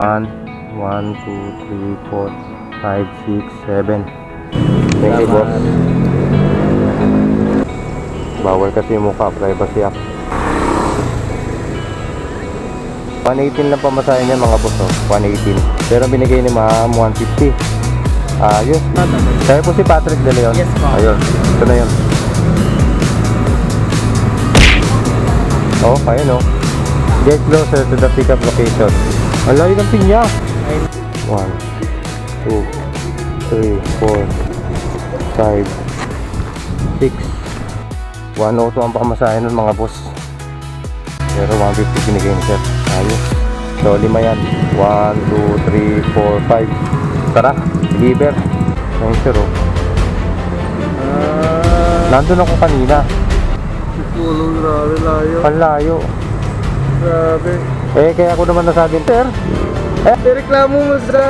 1, 1, 2, 3, 4, 5, 6, 7. Thank you, boss. Bawal kasi yung mukha, privacy act. 118 lang pamasahe niya mga boss, oh. 118. Pero binigay ni ma'am 150. Ayos. Kaya po si Patrick De Leon. Yes po. Ayun, ito na yun. Oh, ayun oh. Get closer to the pickup location. Ang layo ng pinya. 1, 2, 3, 4, 5, 6. 102 ang pamasahe nun mga boss. Pero 150 binigay ni sir. Ayos. So 5 yan. 1, 2, 3, 4, 5. Tara, deliver. Ayun sir oh. Nandun ako kanina. Tulong, grabe layo. Panlayo. Grabe. Kaya ako naman nasabi, sir. Reklamo mo sa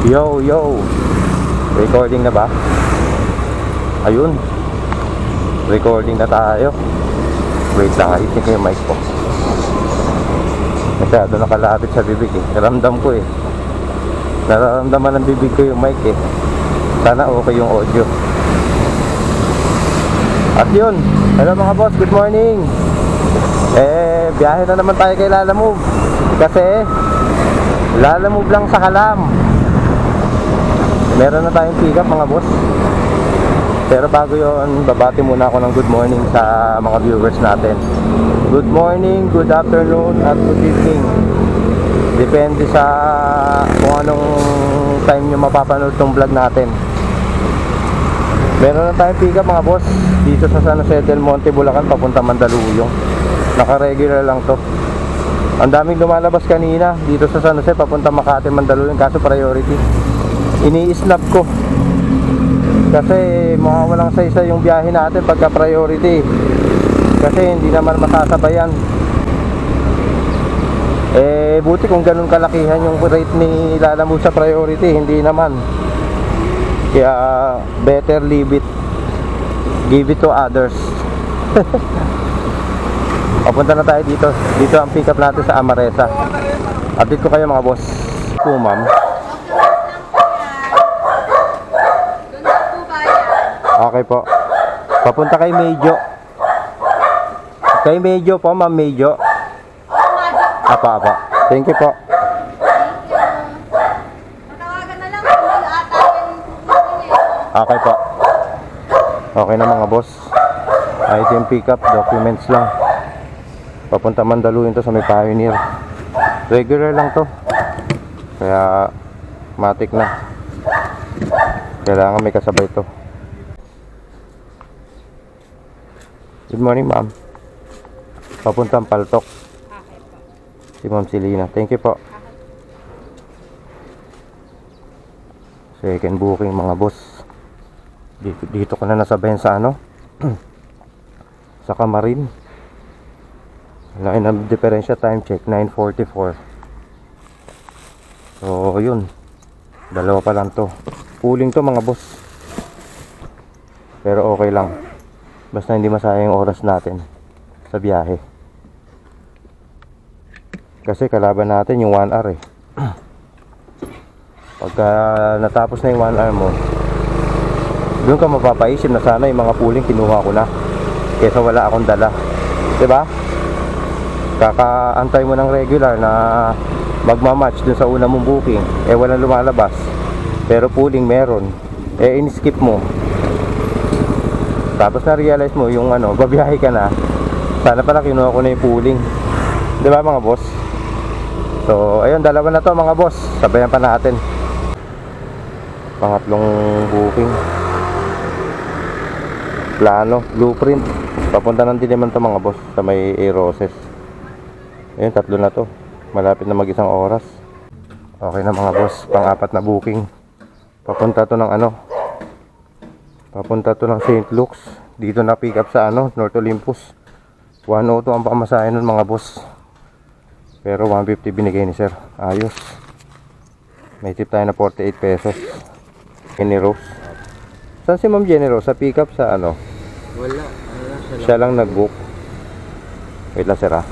Yo. Recording na ba? Ayun. Recording na tayo. Wait lang, hitin ko yung mic ko. Masyado nakalapit sa bibig eh. Naramdam ko eh. Nararamdaman ng bibig ko yung mic eh. Sana okay yung audio. At yun. Hello mga boss, good morning. Biyahe na naman tayo kay Lalamove. Kasi Lalamove lang sa Kalam. Meron na tayong pick up mga boss. Pero bago yun, babati muna ako ng good morning sa mga viewers natin. Good morning, good afternoon, at good evening. Depende sa kung anong time nyo mapapanood tong vlog natin. Meron na tayong pick up mga boss dito sa San Jose del Monte, Bulacan, papunta Mandaluyong. Naka-regular lang to. Ang daming lumalabas kanina dito sa San Jose papunta Makati, Mandaluyong, kaso priority. Ini-snap ko kasi mawawalang sa isa yung biyahe natin pagka priority, kasi hindi naman masasabayan. Buti kung ganun kalakihan yung rate ni Lalamove sa priority, hindi naman. Kaya better leave it, give it to others. Papunta na tayo dito. Dito ang pick up natin sa Amaresa. Update ko kayo mga boss. Po ma'am. Okay po. Papunta kay Medyo. Kay Medyo po, ma'am Medyo. Apa. Thank you po. Okay po. Okay na mga boss. Item pick up, documents lang. Papunta Mandaluyong to sa may Pioneer. Regular lang to. Kaya matik na. Kailangan may kasabay to. Good morning, ma'am. Papuntang Paltok. Si Ma'am Selena. Thank you po. Second booking mga boss. Dito ko na nasabayan sa ano? Sa Camarin. Laki ng diferensya, time check 9:44. So yun. Dalawa pa lang to. Pooling to mga boss. Pero okay lang. Basta hindi masayang oras natin sa biyahe. Kasi kalaban natin yung 1 hour eh. Pagka natapos na yung 1 hour mo, doon ka mapapaisip na sana yung mga pooling kinuha ko na kesa wala akong dala. Diba? Kakaantay mo ng regular na magmamatch dun sa una mong booking, walang lumalabas. Pero pooling meron, in-skip mo. Tapos na-realize mo yung babiyahe ka na, sana pala kinuha ko na yung pooling. Diba mga boss? So ayun, dalawa na to mga boss. Sabayan pa natin. Pangatlong booking. Plano, blueprint. Papunta ng Diliman to mga boss, sa may Roses. Ayun, tatlo na to. Malapit na mag-isang oras. Okay na mga boss, pang-apat na booking. Papunta to ng Papunta to ng St. Luke's. Dito na pick up sa North Olympus. 102 ang pamasahe nun mga boss. Pero 150 binigay ni sir. Ayos. May tip tayo na 48 pesos. Jenny Rose. Saan si Ma'am Jenny Rose? Sa pick up sa ano? Wala. Siya lang nag-book. Wait lang sir ah.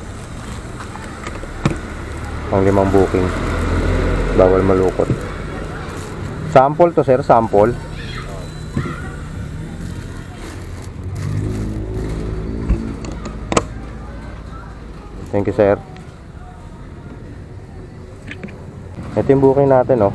Pang 5 booking. Bawal malukot. Sample to sir, sample. Thank you sir. Ito yung booking natin oh.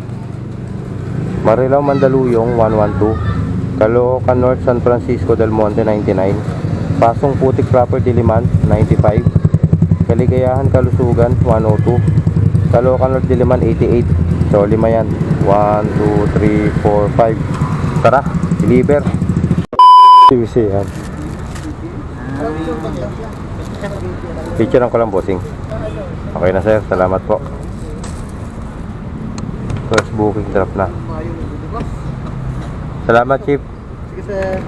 Marilao Mandaluyong 112, Caloocan North San Francisco del Monte 99, Pasong Putik Proper Diliman 95, Kaligayahan Kalusugan 102, Caloocan North Diliman 88. So 5 yan. 1, 2, 3, 4, 5. Tara, deliver. CBC yan. Picturean ko lang bossing. Okay na sir, salamat po. First booking drop na. Salamat chief. Sige sir.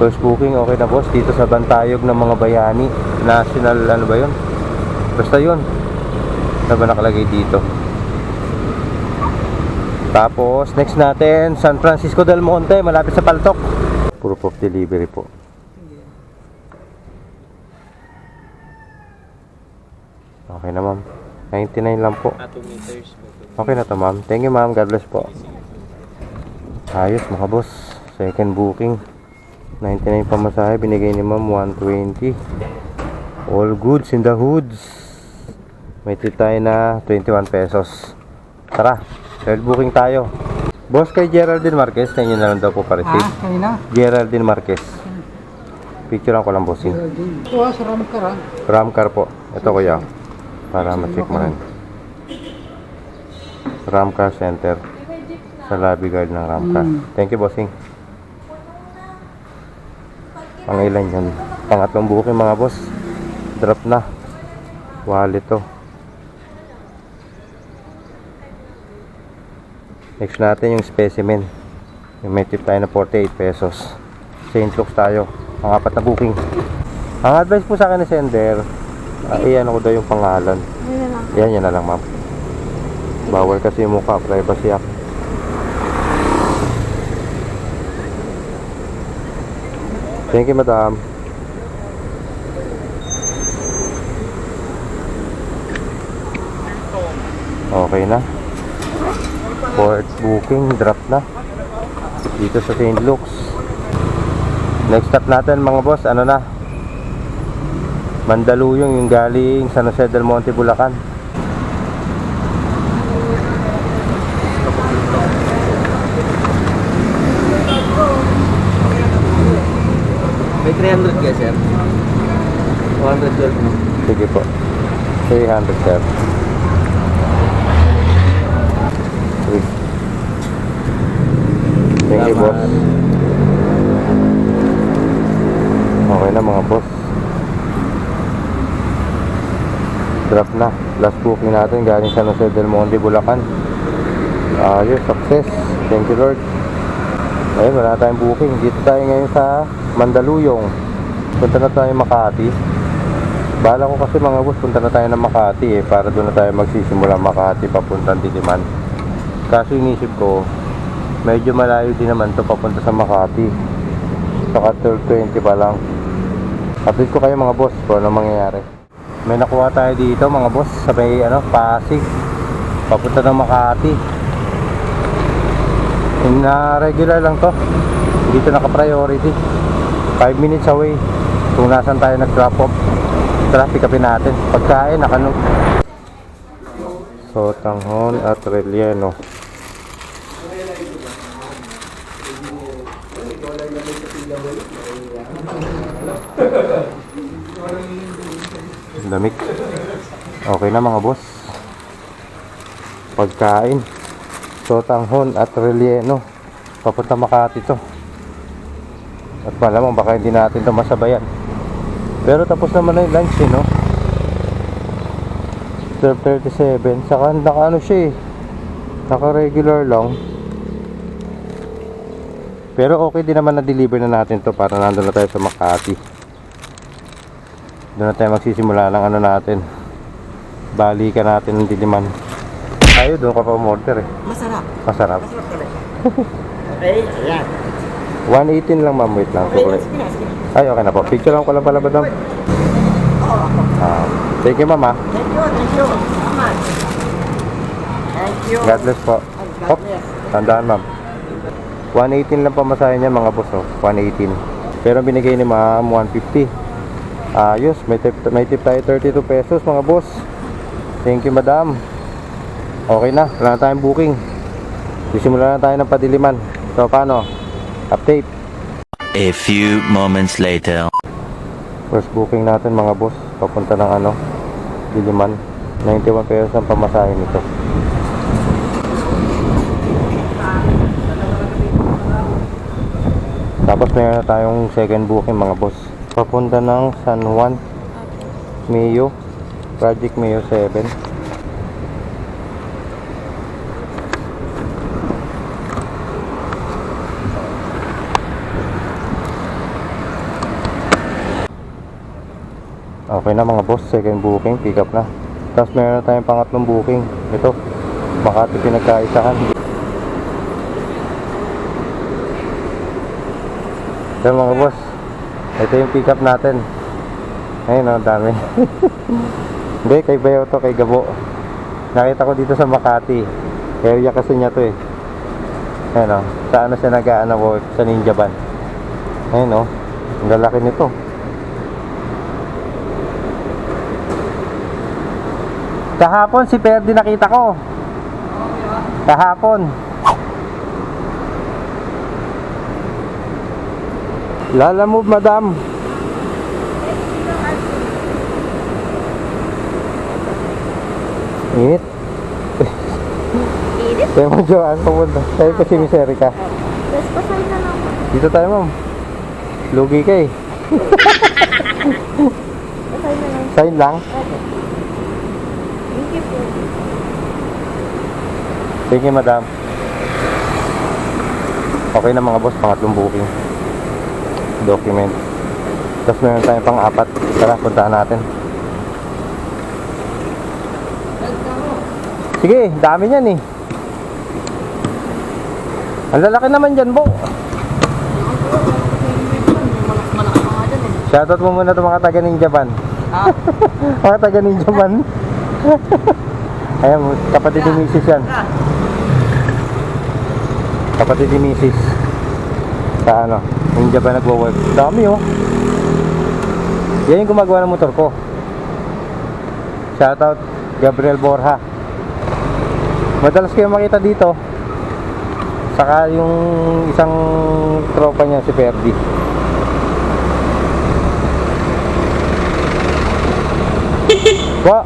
First booking okay na boss. Dito sa Bantayog ng mga bayani. National ano ba yun? Basta yun. Ano ba nakalagay dito? Tapos next natin San Francisco del Monte, malapit sa Paltok. Proof of delivery po. Okay na ma'am. 99 lang po. 2 meters. Okay na to ma'am. Thank you ma'am. God bless po. Ayos mga boss. Second booking. 99 pamasahe. Binigay ni ma'am 120. All goods in the hoods. May tip tayo na 21 pesos. Tara. Third booking tayo. Boss kay Geraldine Marquez. Tingin na lang daw po pa-receive. Kanina. Geraldine Marquez. Picturean ko lang bossing. Ito sa Ramcar ah. Ramcar po. Ito kuya. Para ma-check mo rin. Ramcar Center. Sa lobby guard ng Ramcar. Thank you bossing. Pangilan yun. Pangatlong booking mga boss. Drop na. Wallet to. Next natin yung specimen. Yung may tip tayo na 48 pesos. St. Luke's tayo. Ang 4 na booking. Ang advice po sa akin ni sender, ano ko daw yung pangalan. Yan na lang ma'am. Bawal kasi yung mukha, privacy act. Thank you madam. Okay na. Fourth booking, drop na. Dito sa St. Luke's. Next stop natin mga boss, ano na? Mandaluyong, yung galing San Jose del Monte, Bulacan. May 300 ka sir? 112 mo. Sige po. 300 sir. Sige. Thank you boss. Okay na mga boss. Drop na. Last booking natin galing San Jose del Monte, Bulacan. Ayos, success. Thank you Lord. Ayun, wala tayong booking. Dito tayo ngayon sa Mandaluyong. Punta na tayo Makati. Bala ko kasi mga boss, punta na tayo ng Makati para doon na tayo magsisimula Makati papuntang Diliman. Kaso inisip ko, medyo malayo din naman to papunta sa Makati. Saka 12:20 pa lang. Update ko kayo mga boss kung ano mangyayari. May nakuha tayo dito mga boss sa may Pasig papunta ng Makati. Na regular lang to. Dito naka-priority. 5 minutes away. Kung nasan tayo nag-drop off, traffic upin natin. Pagkain, nakanog. So, tanghon at relleno. Lamig. Okay na mga boss. Pagkain. So, tanghon at relleno. Papunta Makati to. At malamang baka hindi natin ito masabayan. Pero tapos naman na yung lunch no? 12:37. Saka naka siya naka regular lang. Pero okay din naman na deliver na natin to para nandun na tayo sa Makati. Doon na tayo magsisimula ng ano natin. Balikan natin ng Diliman. Tayo doon ka pa umorder eh. Masarap. Masarap. Masarap talaga. Okay, ayan. 118 lang ma'am, wait lang. Okay, Chocolate. sige na, sige na. Ay, okay na po. Picture lang ko lang pala, madam. Oo. Thank you, ma'am, ha. Thank you, thank you. Salamat. Thank you. God bless po. God bless. Tandaan, ma'am. 118 lang pamasahe niya, mga boss, oh. 118. Pero binigay ni ma'am 150. Ayos, may tip tayo 32 pesos, mga boss. Thank you, madam. Okay na, wala na tayong booking. Sisimula na tayo ng Padiliman. So, paano? Update. A few moments later. First booking natin, mga boss. Papunta ng ano, Diliman. 91 pesos ang pamasahe nito. Tapos meron na tayong second booking, mga boss. Papunta ng San Juan Mio, Project Mio 7. Okay na, mga boss, second booking, pick up na. Tapos meron na tayong pangatlong booking. Ito, Makati Pinagkaisahan. Ito, mga boss, ito yung pick up natin. Ayun, ang dami. Hindi, kay Bayo to, kay Gabo. Nakita ko dito sa Makati. Area kasi niya to eh. Ayun, sa ano siya nag-aano work, sa Ninja Van. Ayun, ang lalaki nito. Kahapon si Perdi nakita ko. Kahapon. Lala move, madam. Init. Init? Tayo mo, Joanne, pumunta. Tayo pa si Miss Erica. Yes, pasay na lang. Dito tayo, ma'am. Lugi ka eh. Pasay na lang. Sign lang. Thank you po. Thank you, madam. Okay na, mga boss, pangatlong booking. Document. Tapos meron tayong pang-apat. Tara, puntahan natin. Sige, dami niyan eh. Ang lalaki naman dyan, Bo. Shoutout mo muna itong mga taga Ninja Van. Mga taga Ninja Van. Ayan, kapatid ni Mrs. yan. Kapatid ni Mrs. Sa ano, Ninja Van nagwo-work. Dami oh. Yan yung gumagawa ng motor ko. Shoutout Gabriel Borja. Madalas kayo makita dito. Saka yung isang tropa niya, si Ferdi. Wa.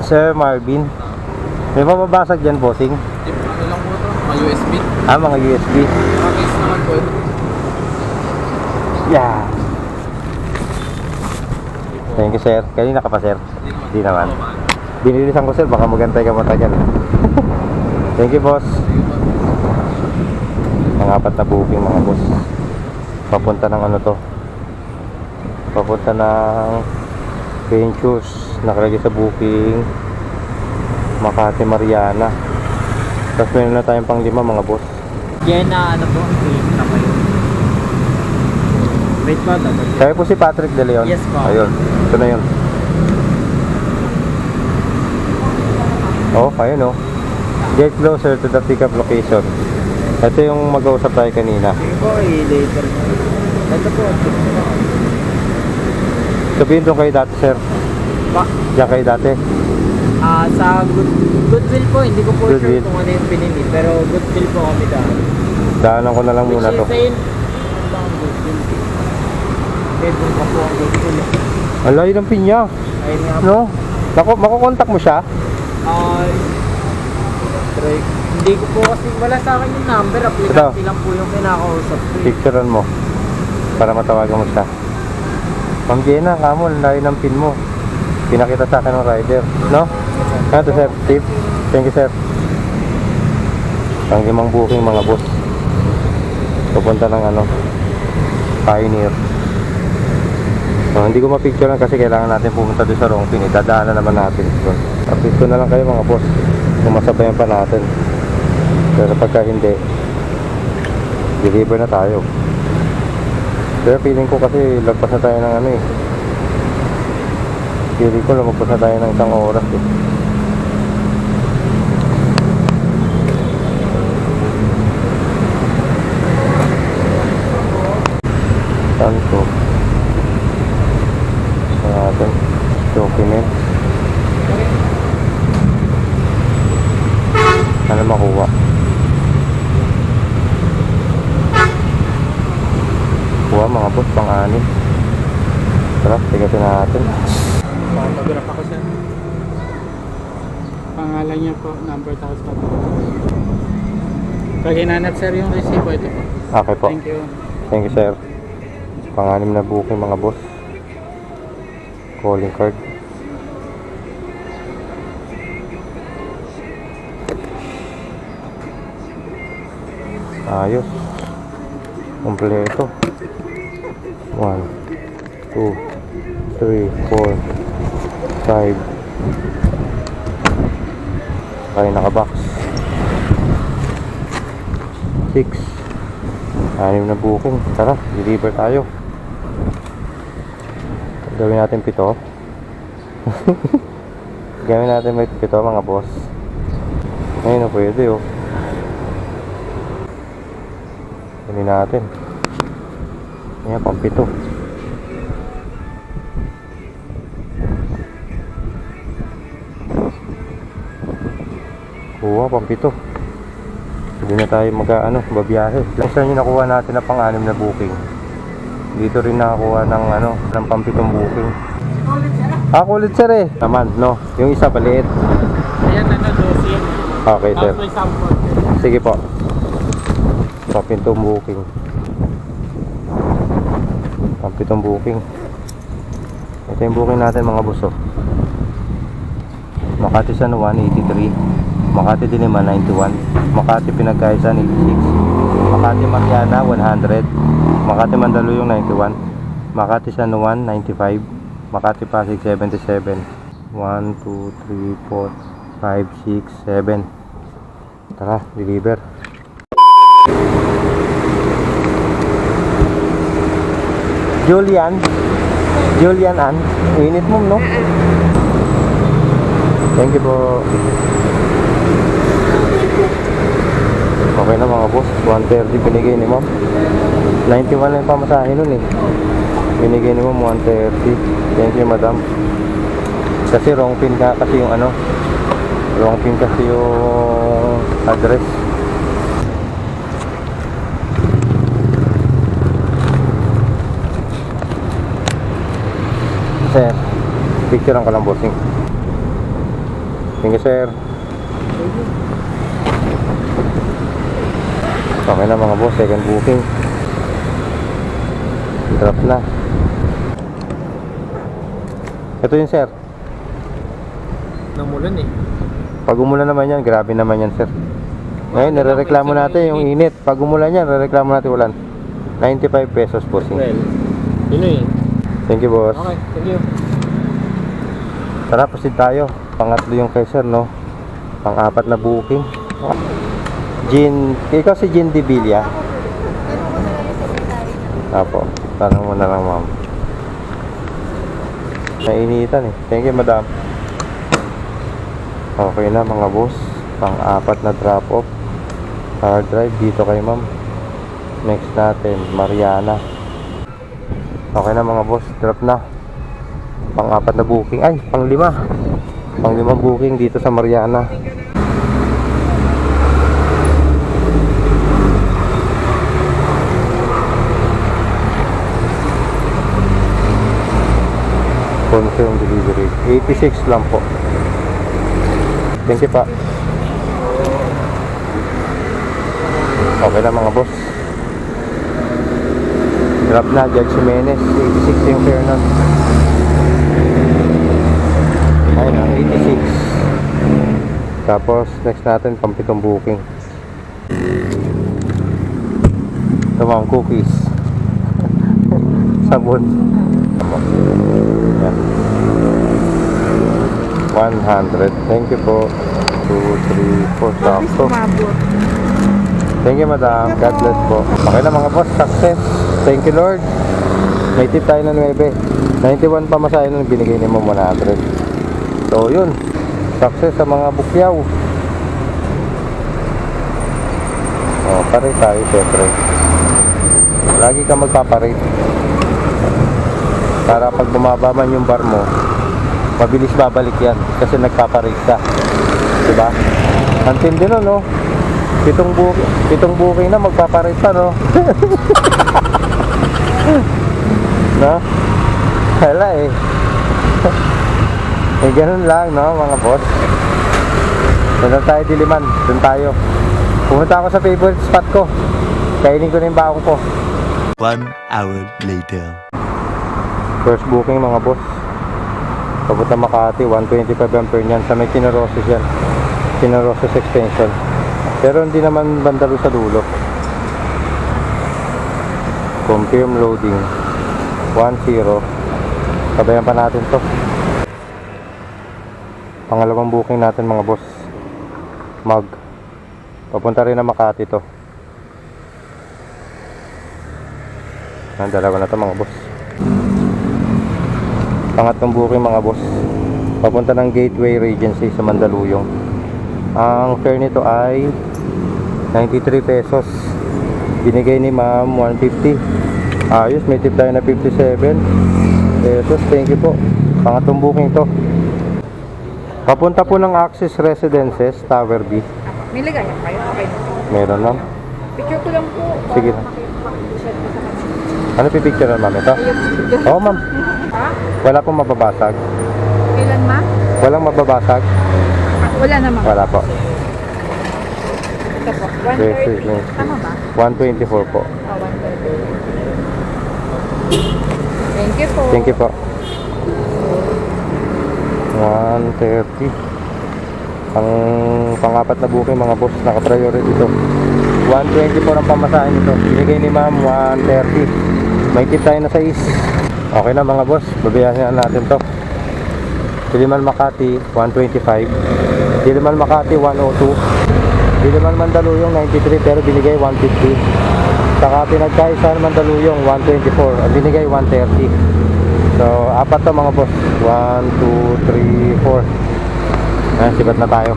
Sir Marvin, may mababasag dyan, bossing? Ano lang po ito? Mga USB. Mga USB. Mga case naman po ito. Yeah. Thank you, sir. Kanina ka pa, sir? Hindi naman. Binilisan ko, sir, baka magantay ka matagal. Thank you, boss. Ang apat na booking, mga boss. Papunta ng ano to? Papunta ng Ventures. Nakalagay sa booking Makati Mariana. Tapos meron na tayong pang 5, mga boss. Yan na ano po? Na kayo. Wait pa, dapat. Kaya po si Patrick De Leon. Yes, po. Ayun, ito na yun. Oh, ayun oh. Get closer to the pickup location. Ito yung mag-uusap tayo kanina. Sige po, later na. Ito po. Sabihin doon kayo dati, sir. Pa? Diyan kayo dati. Sa Goodwill po, hindi ko po Goodwill. sure kung ano yung pinili. Pero Goodwill po kami dahil. Daanan ko na lang muna to. Which is saying, ano ba ang Goodwill? Bedroom pa po ang Goodwill. Ang layo ng pinya. Ayun nga po. No? Makukontak mo siya? Try. Hindi ko po kasi wala sa akin yung number. Aplikante lang po yung kinakausap ko. Picturean mo. Para matawagan mo siya. Ma'am Jenna, kamo, ang layo ng pin mo. Pinakita sa akin ng rider. No? Ano to, sir? Tip? Thank you, sir. Ang 5 booking, mga boss. Pupunta ng ano, Pioneer. So, hindi ko ma-picture lang kasi kailangan natin pumunta doon sa Rongpin. Dadaanan naman natin doon. Update ko na lang kayo mga boss kung masabayan pa natin. Pero pagka hindi, deliver na tayo. Pero feeling ko kasi lagpas na tayo ng ano eh. Feeling ko lumagpas na tayo ng isang oras eh. Saan to? Sa natin document. Ano makuha? Kuha mga boss, pang-anim. Tara, tigatin natin. Photograph ako sir. Pangalan niya po, number tapos pa. Pag hinanap sir yung resibo, ito po. Okay po. Thank you. Thank you sir. Pang-anim na booking mga boss. Calling card. Ayos. Kompleto. 1, 2, 3, 4, 5. Ay, nakabox. 6. 6 na booking. Tara, deliver tayo. Gawin natin 7. Gawin natin may 7 mga boss. Ngayon na pwede oh. Gawin natin. Ayan, pang 7. Kuha, pang 7. Hindi na tayo babiyahe. Saan yung nakuha natin na pang-6 na booking? Dito rin nakakuha ng ng pang 7 booking. Kulit sir eh. Naman, no? Yung isa paliit. Ayan na dosi. Okay sir. Tapos may sample. Sige po. Pang 7 booking. Pang 7 booking. Ito yung booking natin mga buso. Makati San Juan 83. Makati Diliman 91. Makati Pinagkaisan 86. Makati Mariana 100. Makati Mandaluyong 91. Makati San Juan 95. Makati Pasig 77. 1, 2, 3, 4, 5, 6, 7. Tara, deliver. Julian Ann, init mo no? Thank you po. Okay na mga boss, 130 binigay ni ma'am. 91 lang yung pamasahe nun eh. Binigay ni ma'am 130. Thank you madam. Kasi wrong pin ka kasi yung wrong pin kasi yung address. Sir, picture ang kalang bossing. Thank you sir. Okay na mga boss, second booking. Drop na. Ito yun sir. Namulan eh. Pag umulan naman yan, grabe naman yan sir. Ngayon, nare-reklamo natin yung init. Pag umulan yan, nare-reklamo natin ulan. 95 pesos bossing. Well, yun eh. Thank you boss. Okay, thank you. Tara, proceed tayo. Pangatlo yung kay sir, no? Pang-4 na booking. Ikaw si Jean Divilla. Apo, tanong mo na lang ma'am. Nainitan eh. Thank you madam. Okay na mga boss. Pang-4 na drop off. Hard drive dito kay ma'am. Next natin, Mariana. Okay na mga boss, drop na. Pang-4 na booking. Ay, pang-5. Pang-5 booking dito sa Mariana. Confirm delivery. 86 lang po. Thank you pa. Okay na mga boss. Drop na, Judge Jimenez. 86 yung fare nun. Ayun na, 86. Tapos, next natin, pang 7 booking. Ito ma'am, cookies. Sabon. Yan. 100. Thank you po. 2, 3, 4. Sakto. Thank you madam. God bless po. Okay na mga boss. Success. Thank you Lord. May tip tayo ng 9. 91 pa masaya nung binigay ni mo 100. So yun. Success sa mga bukyaw. Oh, pare tayo syempre. Lagi ka magpaparate. Para pag bumaba man yung bar mo, mabilis babalik yan kasi nagpaparate ka. Diba? Ang tindi nun, no? Pitong booking na magpaparate pa, no? No? Hala eh. Eh, ganun lang, no, mga boss. Doon tayo Diliman. Doon tayo. Pumunta ako sa favorite spot ko. Kainin ko na yung baong ko. 1 hour later. First booking mga boss. Papunta Makati, 125 ampere niyan. Sa may Kinaroses yan. Kinaroses extension. Pero hindi naman bandalo sa dulo. Confirm loading. 10. Sabayan pa natin to. Pangalawang booking natin mga boss. Papunta rin na Makati to. Ang dalawa na to mga boss. Pangatlong booking mga boss. Papunta ng Gateway Regency sa Mandaluyong. Ang fare nito ay 93 pesos. Binigay ni ma'am 150. Ayos, may tip tayo na 57 pesos. Thank you po. Pangatlong booking to. Papunta po ng Access Residences, Tower B. May lagayan kayo? Okay. Meron lang. Picture ko lang po. Sige na. Ano pipicture na ma'am ito? Oo ma'am. Ha? Wala pong mababasag. Kailan ma? Walang mababasag. Wala naman. Wala po. Ito po. Yes, 130. yes. Tama ba? 124 po. 130. Thank you po. Thank you po. 130. Ang pangapat na booking mga boss, naka-priority ito. 124 ang pamasahin nito. Binigay ni ma'am 130. May tip tayo na 6. Okay na mga boss, babayaran natin to. Diliman Makati 125. Diliman Makati 102. Diliman Mandaluyong 93 pero binigay 150. Saka Pinagkaisahan Mandaluyong 124. Ang binigay 130. So apat to mga boss. 1, 2, 3, 4. Ayan, sibat na tayo.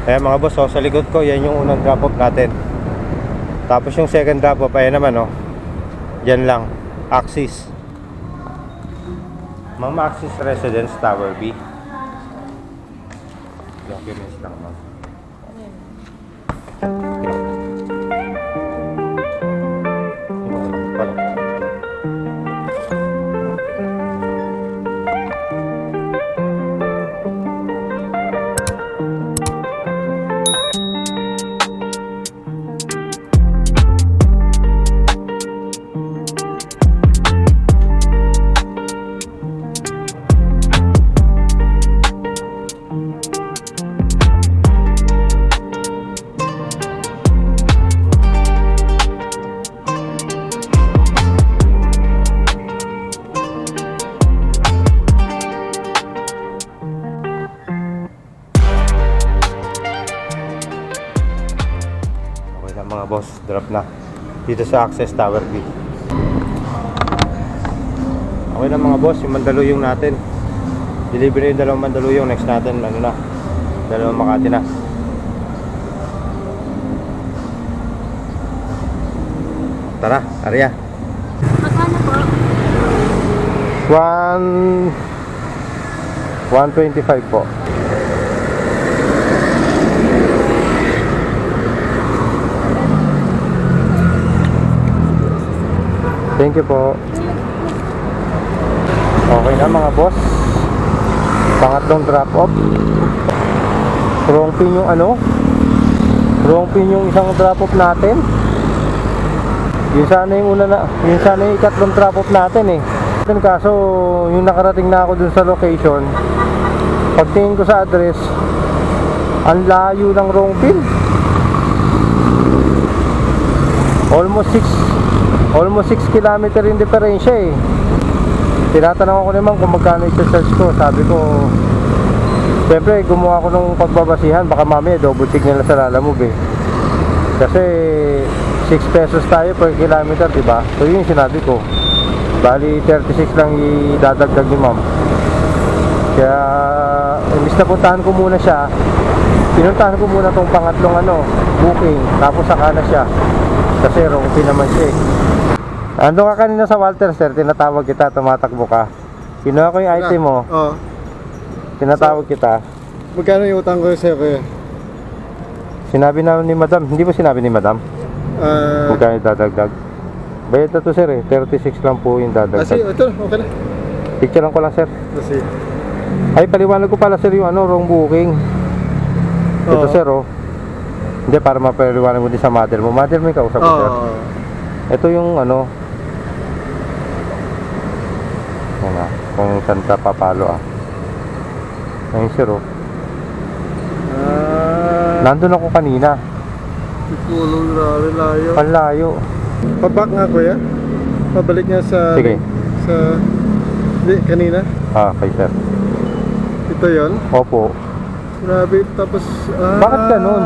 Ayan mga boss, so, sa likod ko, yan yung unang drop off natin. Tapos yung second drop off, ayan naman oh. Diyan lang, Axis. Ma'am, Axis Residence Tower B. Documents lang ma'am. Mga boss, drop na dito sa Access Tower B. Okay na mga boss, yung Mandaluyong natin. Delivery yung dalawang Mandaluyong. Next natin, ano na, dalawang Makati na. Tara, Arya. Magkano po? 125 po. Thank you po. Okay na mga boss. Pangatlong drop off. Wrong pin yung ano. Wrong pin yung isang drop off natin. Yun sana yung una na, yun sana yung ikatlong drop off natin eh. Kaso yung nakarating na ako dun sa location, pagtingin ko sa address, ang layo ng wrong pin. Almost 6 kilometer yung diferensya eh. Tinatanong ako naman kung magkano i-search ko. Sabi ko, siyempre gumawa ko ng pagbabasihan, baka mamaya double check nila sa Lalamove eh. Kasi 6 pesos tayo per kilometer, diba? So yun yung sinabi ko. Bali 36 lang idadagdag ni ma'am. Kaya imbis na puntahan ko muna siya, pinuntahan ko muna tong pangatlong booking, tapos saka na siya. Kasi wrong pin naman siya eh. Ando ka kanina sa Walter sir, tinatawag kita, tumatakbo ka. Kinuha ko yung item mo, Oo. tinatawag kita. Magkano yung utang ko sa'yo kuya? Sinabi na ni madam, hindi mo sinabi ni madam? Magkano yung dadagdag? Bayad na to sir eh, 36 lang po yung dadagdag. Kasi ito, okay na. Picture lang ko lang sir. Kasi, Ay, paliwanag ko pala sir yung wrong booking. Ito Oo. sir oh. Hindi, para mapaliwanag mo din sa mother mo. Mother mo yung kausap ko sir. Ito yung kung saan ka papalo ah. Ayun sir oh. Nandun ako kanina. Pulong grabe layo. Panlayo. Pabak nga kuya. Pabalik nga sa... Sige. Hindi, kanina. Okay sir. Ito yon. Opo. Grabe, tapos... Bakit ganun?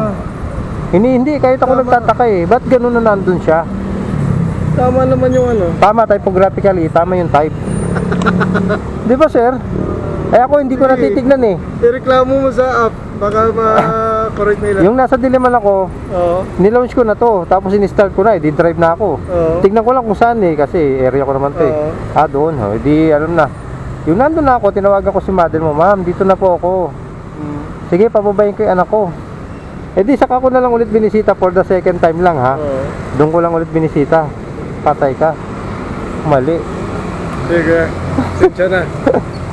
Hindi, kahit ako Tama. nagtataka eh. Ba't ganun na nandun siya? Tama naman yung Tama, typographically, tama yung type. Di ba sir? Eh ako hindi ko natitignan eh. ireklamo mo sa app. Baka ma-correct nila. Yung nasa dileman ako, Oo. nilaunch ko na to, tapos in-start ko na, di-drive na ako. Oo. Tignan ko lang kung saan eh, kasi area ko naman to eh. Oo. Doon, di alam na. Yung nandun na ako, tinawagan ko si mother mo, ma'am, dito na po ako. Sige, pababayin ko yung anak ko. Di saka ko na lang ulit binisita for the second time lang ha. Oo. Doon ko lang ulit binisita. Patay ka. Mali. Sige. Sensya na.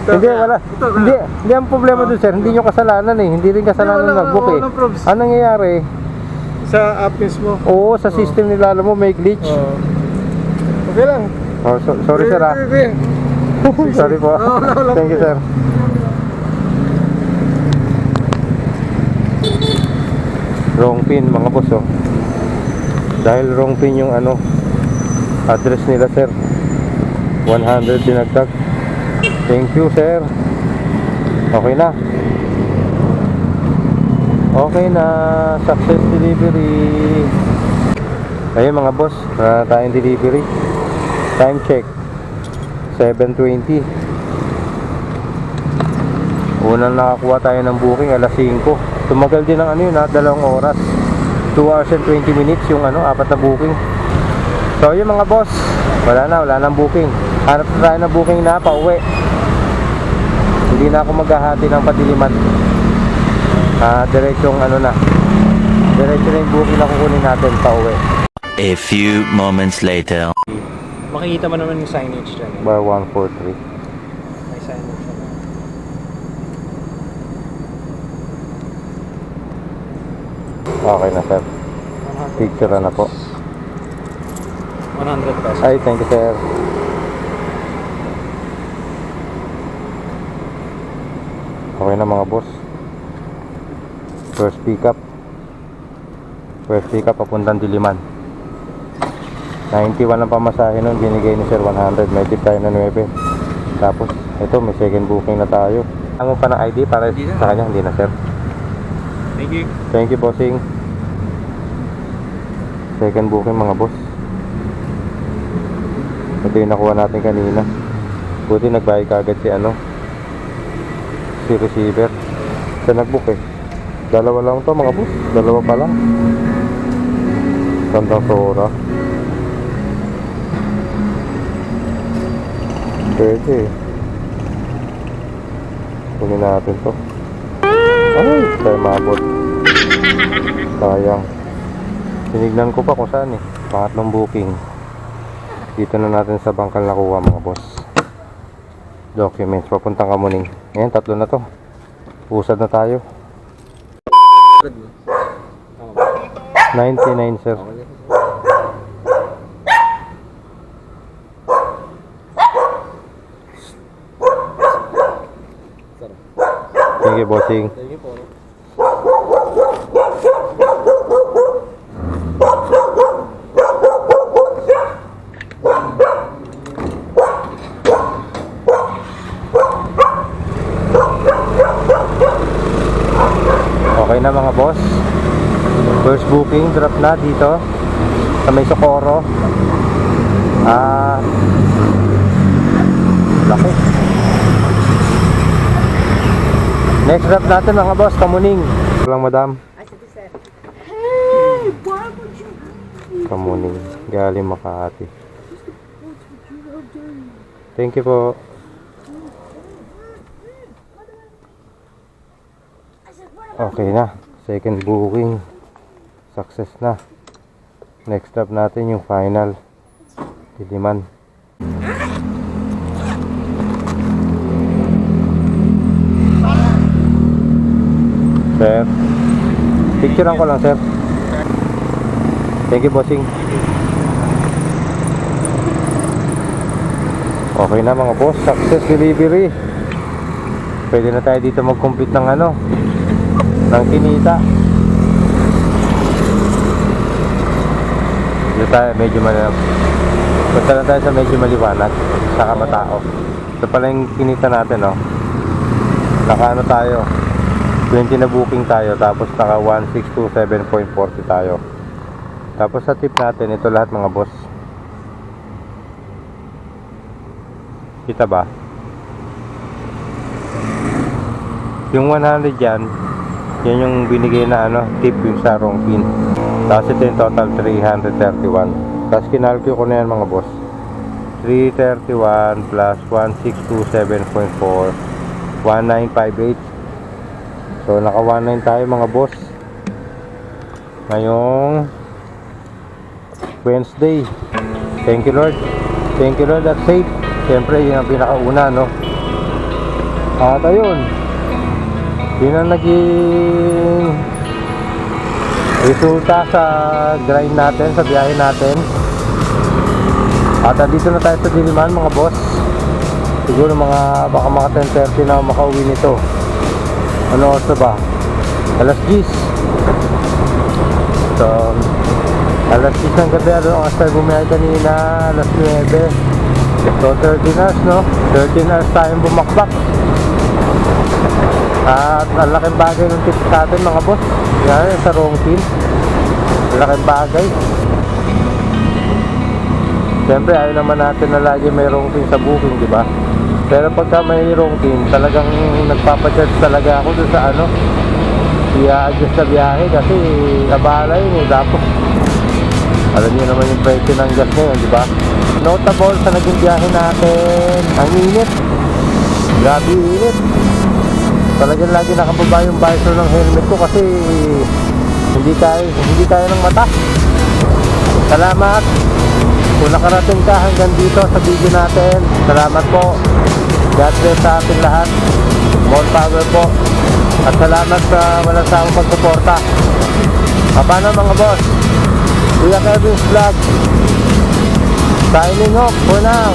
Hindi, wala. Hindi ang problema doon sir, hindi nyo kasalanan eh. Hindi rin kasalanan Wala, nag-book eh. walang probs. Anong nangyayari? Sa app mismo. Oo, sa system nila alam mo may glitch. Oo. Okay lang. Sorry sir ha. Okay. Sorry po. Wala Thank you sir. Wrong pin mga boss oh. Dahil wrong pin yung address nila sir. 100 dinagdag. Thank you sir. Okay na. Okay na. Success delivery. Ayun mga boss, tayong delivery. Time check 7:20. Unang nakakuha tayo ng booking alas 5. Tumagal din ng 2 oras. 2 hours and 20 minutes yung 4 na booking. So yun mga boss, wala nang booking. Hanap na tayo ng booking na pauwi. Hindi na ako maghahati ng padiliman. Diretsong diretso na yung booking na kukunin natin pauwi. A few moments later. Makikita mo naman yung signage dyan. Bar 143. May signage dyan. Okay na sir. Picture na po. 100 pesos. Ay, thank you sir. Okay na mga boss. First pick up papuntang Diliman. 91 ang pamasahe nun, binigay ni sir 100, may tip tayo na 9. Tapos ito may second booking na tayo. Ang mo pa ng ID para sa kanya, hindi na sir. Thank you. Thank you bossing. Second booking mga boss. Ito yung nakuha natin kanina. Buti nagbayad kagad si receiver. Siya nagbook eh. Dalawa lang to mga boss. Dalawa pa lang. Sandang Sora. Pwede eh. Kunin natin to. Ay, tayo mabot. Sayang. Tinignan ko pa kung saan eh. Pangatlong booking. Dito na natin sa bangkal nakuha mga boss. Documents, papuntang Kamuning. Ngayon, 3 na to. Usad na tayo. 99 sir. Thank you, bossing. Thank you po. Okay na mga boss. First booking, drop na dito sa may Socorro. Laki. Next drop natin mga boss, Kamuning. Lang madam. Kamuning, galing Makati. Thank you po. Okay na, second booking success na. Next stop natin yung final Diliman. Sir, picturean ko lang sir. Thank you bossing. Okay na mga boss, success delivery. Pwede na tayo dito mag-compute ng ng kinita. Dito tayo medyo punta na tayo sa medyo maliwanag, saka matao. Ito pala yung kinita natin, no? Naka tayo 20 na booking tayo, tapos naka 1627.40 tayo. Tapos sa tip natin, ito lahat mga boss. Kita ba? Yung 100 dyan, yan yung binigay na tip yung sa wrong pin. Tapos ito yung total 331. Tapos kinalculate ko na yan mga boss. 331 plus 1627.4 1958. So naka 19 tayo mga boss ngayong Wednesday. Thank you Lord. Thank you Lord, that's safe. Siyempre yun ang pinakauna, no? At ayun, yun ang naging resulta sa grind natin, sa biyahe natin. At dito na tayo sa Diliman mga boss. Siguro baka mga 10:30 na makauwi nito. Ano oras na ba? Alas 10. So alas 10 ng gabi, ang tayo bumiyahe kanina, alas 9. So 13 hours, no? 13 hours tayong bumakbak. At ang laking bagay ng tips natin mga boss. Yan, sa wrong pin. Ang laking bagay. Siyempre ayaw naman natin na lagi may wrong pin sa booking, di ba? Pero pagka may wrong pin, talagang nagpapacharge talaga ako dun sa i-adjust sa biyahe kasi abala yun eh. Tapos alam niyo naman yung presyo ng gas ngayon, di ba? Notable sa naging biyahe natin, ang init. Grabe init. Talagang lagi nakababa yung visor ng helmet ko kasi hindi kaya ng mata. Salamat kung nakarating ka hanggang dito sa video natin. Salamat po. God bless sa ating lahat. More power po. At salamat sa walang sawang pagsuporta. Paano mga boss? Kuya Kevin's Vlog signing off for now.